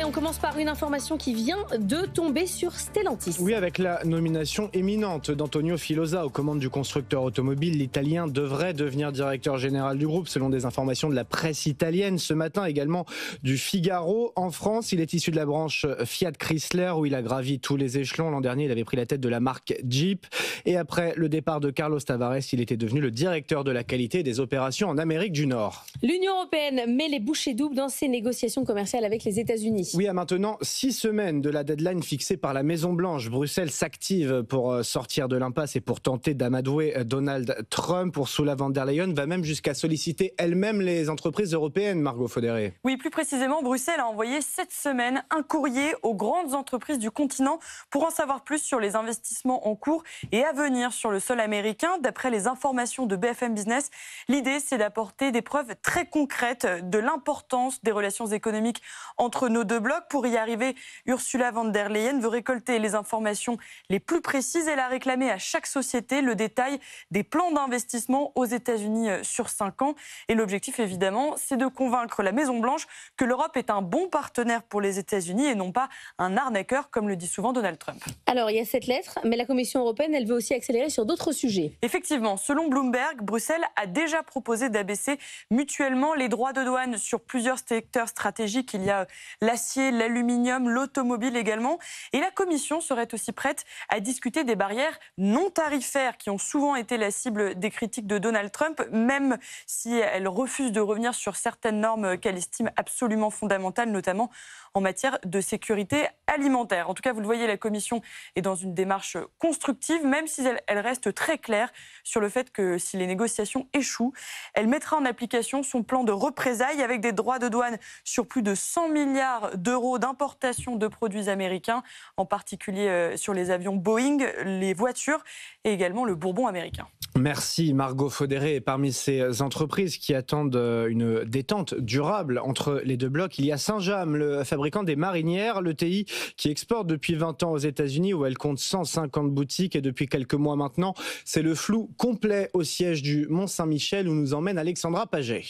On commence par une information qui vient de tomber sur Stellantis. Oui, avec la nomination éminente d'Antonio Filosa aux commandes du constructeur automobile, l'Italien devrait devenir directeur général du groupe, selon des informations de la presse italienne. Ce matin également du Figaro. En France, il est issu de la branche Fiat Chrysler, où il a gravi tous les échelons. L'an dernier, il avait pris la tête de la marque Jeep. Et après le départ de Carlos Tavares, il était devenu le directeur de la qualité et des opérations en Amérique du Nord. L'Union européenne met les bouchées doubles dans ses négociations commerciales avec les États-Unis. Oui, à maintenant 6 semaines de la deadline fixée par la Maison-Blanche, Bruxelles s'active pour sortir de l'impasse et pour tenter d'amadouer Donald Trump. Ursula von der Leyen va même jusqu'à solliciter elle-même les entreprises européennes, Margot Faudéré. Oui, plus précisément, Bruxelles a envoyé cette semaine un courrier aux grandes entreprises du continent pour en savoir plus sur les investissements en cours et à venir sur le sol américain. D'après les informations de BFM Business, l'idée, c'est d'apporter des preuves très concrètes de l'importance des relations économiques entre nos deux blocs. Pour y arriver, Ursula von der Leyen veut récolter les informations les plus précises. Elle a réclamé à chaque société le détail des plans d'investissement aux États-Unis sur 5 ans. Et l'objectif, évidemment, c'est de convaincre la Maison-Blanche que l'Europe est un bon partenaire pour les États-Unis et non pas un arnaqueur, comme le dit souvent Donald Trump. Alors, il y a cette lettre, mais la Commission européenne, elle veut aussi accélérer sur d'autres sujets. Effectivement, selon Bloomberg, Bruxelles a déjà proposé d'abaisser mutuellement les droits de douane sur plusieurs secteurs stratégiques. Il y a l'acier, l'aluminium, l'automobile également. Et la Commission serait aussi prête à discuter des barrières non tarifaires qui ont souvent été la cible des critiques de Donald Trump, même si elle refuse de revenir sur certaines normes qu'elle estime absolument fondamentales, notamment en matière de sécurité alimentaire. En tout cas, vous le voyez, la Commission est dans une démarche constructive, même si elle reste très claire sur le fait que si les négociations échouent, elle mettra en application son plan de représailles avec des droits de douane sur plus de 100 milliards d'euros d'importation de produits américains, en particulier sur les avions Boeing, les voitures et également le bourbon américain. Merci Margot Faudéré. Et parmi ces entreprises qui attendent une détente durable entre les deux blocs, il y a Saint-James, le fabricant des marinières, l'ETI qui exporte depuis 20 ans aux États-Unis où elle compte 150 boutiques et depuis quelques mois maintenant, c'est le flou complet au siège du Mont-Saint-Michel où nous emmène Alexandra Paget.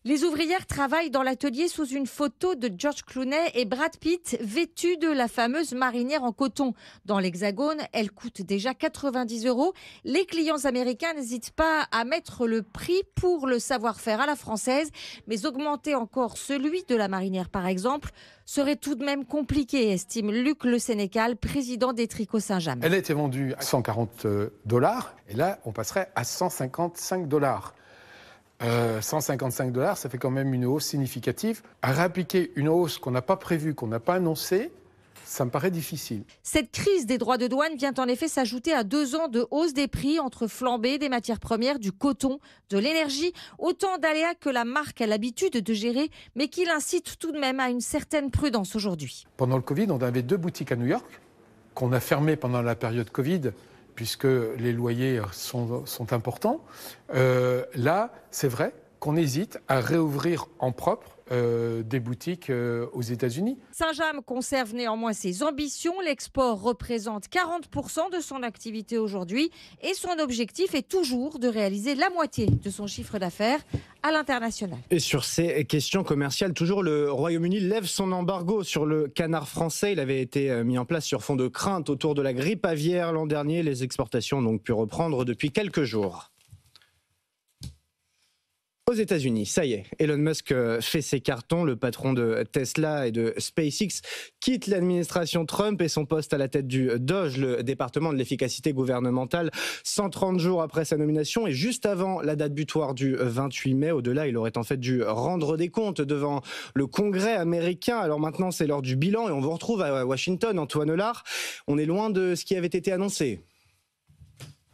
Les ouvrières travaillent dans l'atelier sous une photo de George Clooney et Brad Pitt vêtus de la fameuse marinière en coton. Dans l'Hexagone, elle coûte déjà 90 €. Les clients américains n'hésitent pas à mettre le prix pour le savoir-faire à la française, mais augmenter encore celui de la marinière par exemple serait tout de même compliqué, estime Luc Le Sénécal, président des Tricots Saint-James. Elle a été vendue à 140 $ et là on passerait à 155 $. 155 $, ça fait quand même une hausse significative. À réappliquer une hausse qu'on n'a pas prévue, qu'on n'a pas annoncée, ça me paraît difficile. Cette crise des droits de douane vient en effet s'ajouter à 2 ans de hausse des prix entre flambée des matières premières, du coton, de l'énergie, autant d'aléas que la marque a l'habitude de gérer, mais qui l'incite tout de même à une certaine prudence aujourd'hui. Pendant le Covid, on avait 2 boutiques à New York qu'on a fermées pendant la période Covid, puisque les loyers sont importants. Là, c'est vrai qu'on hésite à réouvrir en propre des boutiques aux États-Unis. Saint-James conserve néanmoins ses ambitions. L'export représente 40% de son activité aujourd'hui et son objectif est toujours de réaliser la moitié de son chiffre d'affaires à l'international. Et sur ces questions commerciales, toujours le Royaume-Uni lève son embargo sur le canard français. Il avait été mis en place sur fond de crainte autour de la grippe aviaire l'an dernier. Les exportations ont donc pu reprendre depuis quelques jours. Aux États-Unis, ça y est, Elon Musk fait ses cartons. Le patron de Tesla et de SpaceX quitte l'administration Trump et son poste à la tête du DOGE, le département de l'efficacité gouvernementale, 130 jours après sa nomination et juste avant la date butoir du 28 mai. Au-delà, il aurait en fait dû rendre des comptes devant le Congrès américain. Alors maintenant, c'est l'heure du bilan et on vous retrouve à Washington, Antoine Hollard. On est loin de ce qui avait été annoncé.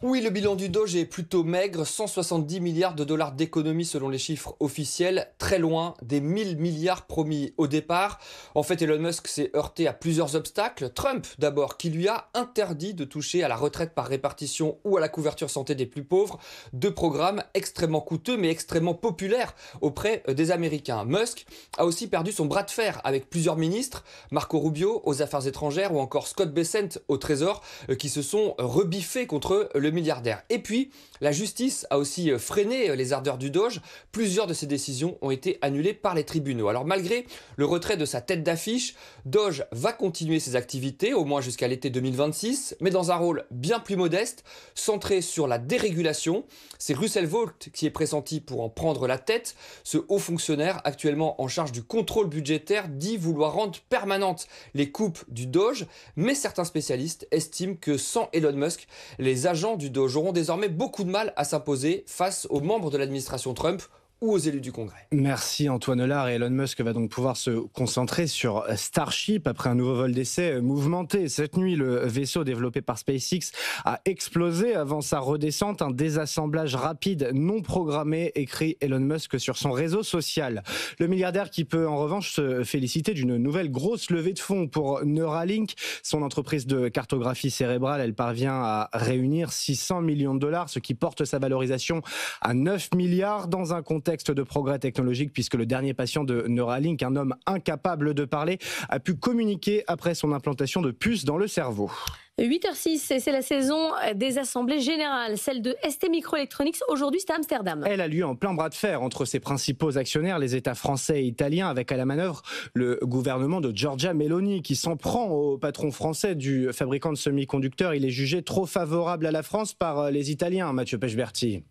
Oui, le bilan du Doge est plutôt maigre, 170 milliards de dollars d'économies selon les chiffres officiels, très loin des 1000 milliards promis au départ. En fait, Elon Musk s'est heurté à plusieurs obstacles. Trump, d'abord, qui lui a interdit de toucher à la retraite par répartition ou à la couverture santé des plus pauvres, deux programmes extrêmement coûteux mais extrêmement populaires auprès des Américains. Musk a aussi perdu son bras de fer avec plusieurs ministres, Marco Rubio aux Affaires étrangères ou encore Scott Bessent au Trésor, qui se sont rebiffés contre le le milliardaire. Et puis, la justice a aussi freiné les ardeurs du Doge. Plusieurs de ces décisions ont été annulées par les tribunaux. Alors malgré le retrait de sa tête d'affiche, Doge va continuer ses activités, au moins jusqu'à l'été 2026, mais dans un rôle bien plus modeste, centré sur la dérégulation. C'est Russell Vought qui est pressenti pour en prendre la tête. Ce haut fonctionnaire, actuellement en charge du contrôle budgétaire, dit vouloir rendre permanentes les coupes du Doge, mais certains spécialistes estiment que sans Elon Musk, les agents du Doge auront désormais beaucoup de mal à s'imposer face aux membres de l'administration Trump ou aux élus du Congrès. Merci Antoine Hollard. Et Elon Musk va donc pouvoir se concentrer sur Starship après un nouveau vol d'essai mouvementé. Cette nuit, le vaisseau développé par SpaceX a explosé avant sa redescente. Un désassemblage rapide non programmé, écrit Elon Musk sur son réseau social. Le milliardaire qui peut en revanche se féliciter d'une nouvelle grosse levée de fonds pour Neuralink. Son entreprise de cartographie cérébrale, elle parvient à réunir 600 millions de dollars, ce qui porte sa valorisation à 9 milliards dans un contexte de progrès technologique, puisque le dernier patient de Neuralink, un homme incapable de parler, a pu communiquer après son implantation de puces dans le cerveau. 8h06, et c'est la saison des assemblées générales, celle de ST Microelectronics. Aujourd'hui, c'est à Amsterdam. Elle a lieu en plein bras de fer entre ses principaux actionnaires, les États français et italiens, avec à la manœuvre le gouvernement de Giorgia Meloni, qui s'en prend au patron français du fabricant de semi-conducteurs. Il est jugé trop favorable à la France par les Italiens, Mathieu Pechberti.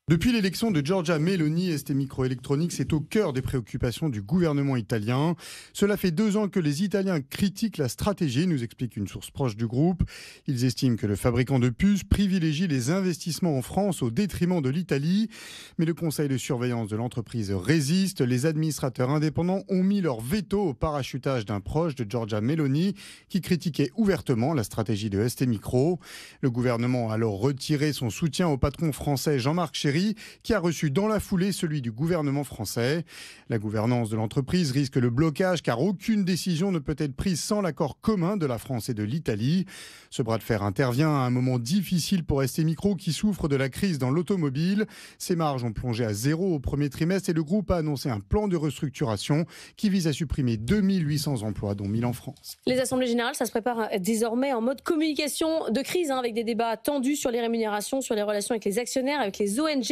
Depuis l'élection de Giorgia Meloni, ST Microelectronics est au cœur des préoccupations du gouvernement italien. Cela fait 2 ans que les Italiens critiquent la stratégie, nous explique une source proche du groupe. Ils estiment que le fabricant de puces privilégie les investissements en France au détriment de l'Italie. Mais le conseil de surveillance de l'entreprise résiste. Les administrateurs indépendants ont mis leur veto au parachutage d'un proche de Giorgia Meloni qui critiquait ouvertement la stratégie de ST Micro. Le gouvernement a alors retiré son soutien au patron français Jean-Marc Chéry, qui a reçu dans la foulée celui du gouvernement français. La gouvernance de l'entreprise risque le blocage car aucune décision ne peut être prise sans l'accord commun de la France et de l'Italie. Ce bras de fer intervient à un moment difficile pour ST Micro qui souffre de la crise dans l'automobile. Ses marges ont plongé à 0 au premier trimestre et le groupe a annoncé un plan de restructuration qui vise à supprimer 2800 emplois, dont 1000 en France. Les assemblées générales, ça se prépare désormais en mode communication de crise, avec des débats tendus sur les rémunérations, sur les relations avec les actionnaires, avec les ONG.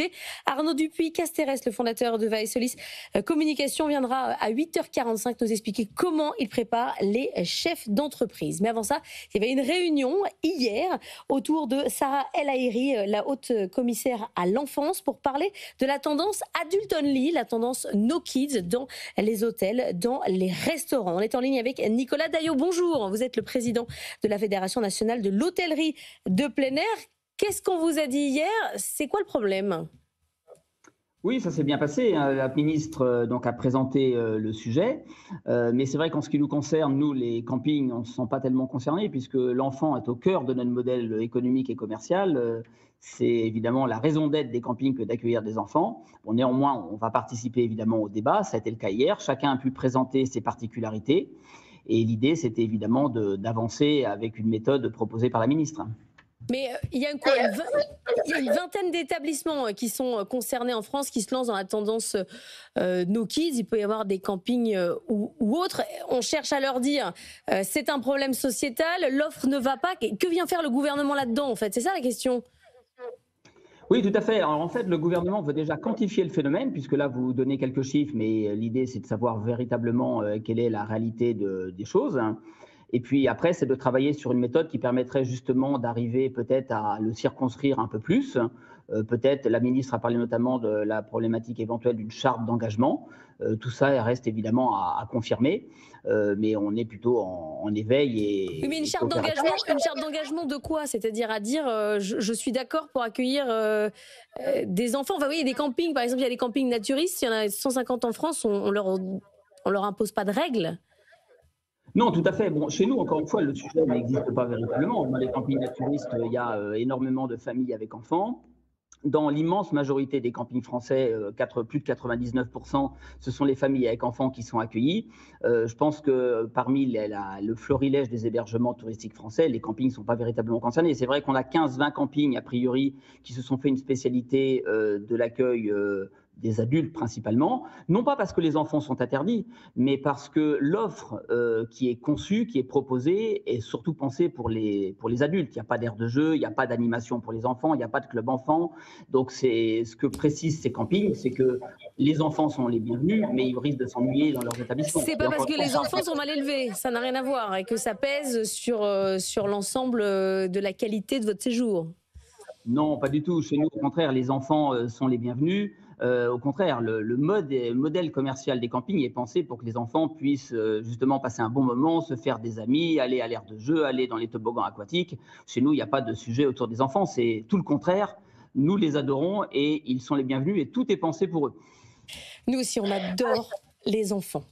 Arnaud Dupuis-Casterès, le fondateur de Vaesolis Communication, viendra à 8h45 nous expliquer comment il prépare les chefs d'entreprise. Mais avant ça, il y avait une réunion hier autour de Sarah El Haïry, la haute commissaire à l'enfance, pour parler de la tendance adult only, la tendance no kids dans les hôtels, dans les restaurants. On est en ligne avec Nicolas Daillot. Bonjour, vous êtes le président de la Fédération nationale de l'hôtellerie de plein air. Qu'est-ce qu'on vous a dit hier? C'est quoi le problème? Oui, ça s'est bien passé. La ministre donc a présenté le sujet. Mais c'est vrai qu'en ce qui nous concerne, nous, les campings, on ne se sent pas tellement concernés puisque l'enfant est au cœur de notre modèle économique et commercial. C'est évidemment la raison d'être des campings que d'accueillir des enfants. Bon, néanmoins, on va participer évidemment au débat. Ça a été le cas hier. Chacun a pu présenter ses particularités. Et l'idée, c'était évidemment d'avancer avec une méthode proposée par la ministre. Mais il y a une vingtaine d'établissements qui sont concernés en France, qui se lancent dans la tendance no kids. Il peut y avoir des campings ou autres. On cherche à leur dire c'est un problème sociétal, l'offre ne va pas. Que vient faire le gouvernement là-dedans, en fait? C'est ça la question. Oui, tout à fait. Alors, en fait, le gouvernement veut déjà quantifier le phénomène, puisque là, vous donnez quelques chiffres, mais l'idée, c'est de savoir véritablement quelle est la réalité des choses. Et puis après, c'est de travailler sur une méthode qui permettrait justement d'arriver peut-être à le circonscrire un peu plus. Peut-être, la ministre a parlé notamment de la problématique éventuelle d'une charte d'engagement. Tout ça reste évidemment à confirmer, mais on est plutôt en éveil. Oui, mais une charte d'engagement de quoi? C'est-à-dire à dire je suis d'accord pour accueillir des enfants. Enfin, oui, il y a des campings, par exemple, il y a des campings naturistes. Il y en a 150 en France, on leur impose pas de règles. Non, tout à fait. Bon, chez nous, encore une fois, le sujet n'existe pas véritablement. Dans les campings naturistes, il y a énormément de familles avec enfants. Dans l'immense majorité des campings français, plus de 99%, ce sont les familles avec enfants qui sont accueillies. Je pense que parmi le florilège des hébergements touristiques français, les campings ne sont pas véritablement concernés. C'est vrai qu'on a 15-20 campings, a priori, qui se sont fait une spécialité de l'accueil des adultes principalement, non pas parce que les enfants sont interdits, mais parce que l'offre qui est conçue, qui est proposée, est surtout pensée pour les adultes. Il n'y a pas d'aire de jeu, il n'y a pas d'animation pour les enfants, il n'y a pas de club enfant. Donc c'est ce que précisent ces campings, c'est que les enfants sont les bienvenus, mais ils risquent de s'ennuyer dans leurs établissements. C'est pas parce que les enfants sont mal élevés, ça n'a rien à voir, et que ça pèse sur l'ensemble de la qualité de votre séjour. Non, pas du tout. Chez nous, au contraire, les enfants sont les bienvenus. Au contraire, le modèle commercial des campings est pensé pour que les enfants puissent justement passer un bon moment, se faire des amis, aller à l'aire de jeu, aller dans les toboggans aquatiques. Chez nous, il n'y a pas de sujet autour des enfants, c'est tout le contraire. Nous les adorons et ils sont les bienvenus et tout est pensé pour eux. Nous aussi, on adore les enfants.